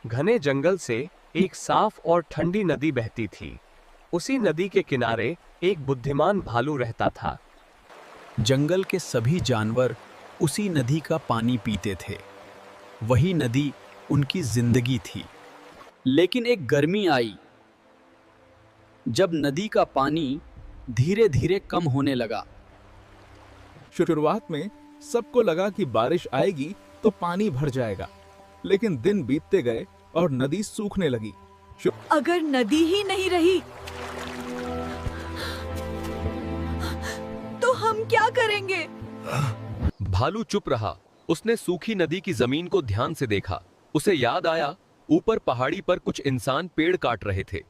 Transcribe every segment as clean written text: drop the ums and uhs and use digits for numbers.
घने जंगल से एक साफ और ठंडी नदी बहती थी। उसी नदी के किनारे एक बुद्धिमान भालू रहता था। जंगल के सभी जानवर उसी नदी का पानी पीते थे। वही नदी उनकी जिंदगी थी। लेकिन एक गर्मी आई, जब नदी का पानी धीरे धीरे कम होने लगा। शुरुआत में सबको लगा कि बारिश आएगी तो पानी भर जाएगा, लेकिन दिन बीतते गए और नदी सूखने लगी। अगर नदी ही नहीं रही तो हम क्या करेंगे? भालू चुप रहा। उसने सूखी नदी की जमीन को ध्यान से देखा। उसे याद आया, ऊपर पहाड़ी पर कुछ इंसान पेड़ काट रहे थे।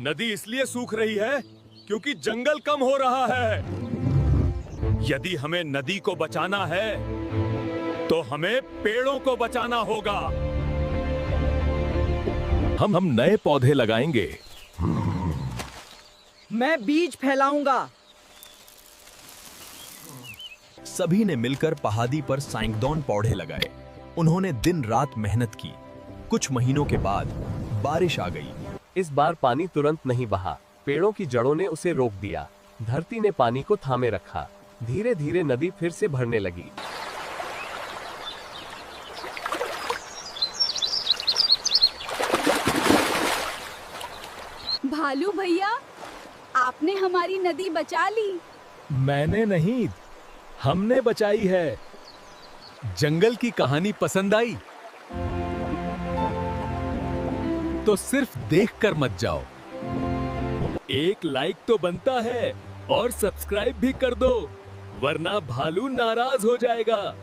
नदी इसलिए सूख रही है क्योंकि जंगल कम हो रहा है। यदि हमें नदी को बचाना है तो हमें पेड़ों को बचाना होगा। हम नए पौधे लगाएंगे। मैं बीज फैलाऊंगा। सभी ने मिलकर पहाड़ी पर सैकड़ों पौधे लगाए। उन्होंने दिन रात मेहनत की। कुछ महीनों के बाद बारिश आ गई। इस बार पानी तुरंत नहीं बहा। पेड़ों की जड़ों ने उसे रोक दिया। धरती ने पानी को थामे रखा। धीरे धीरे नदी फिर से भरने लगी। भालू भैया, आपने हमारी नदी बचा ली। मैंने नहीं, हमने बचाई है। जंगल की कहानी पसंद आई तो सिर्फ देखकर मत जाओ। एक लाइक तो बनता है और सब्सक्राइब भी कर दो, वरना भालू नाराज हो जाएगा।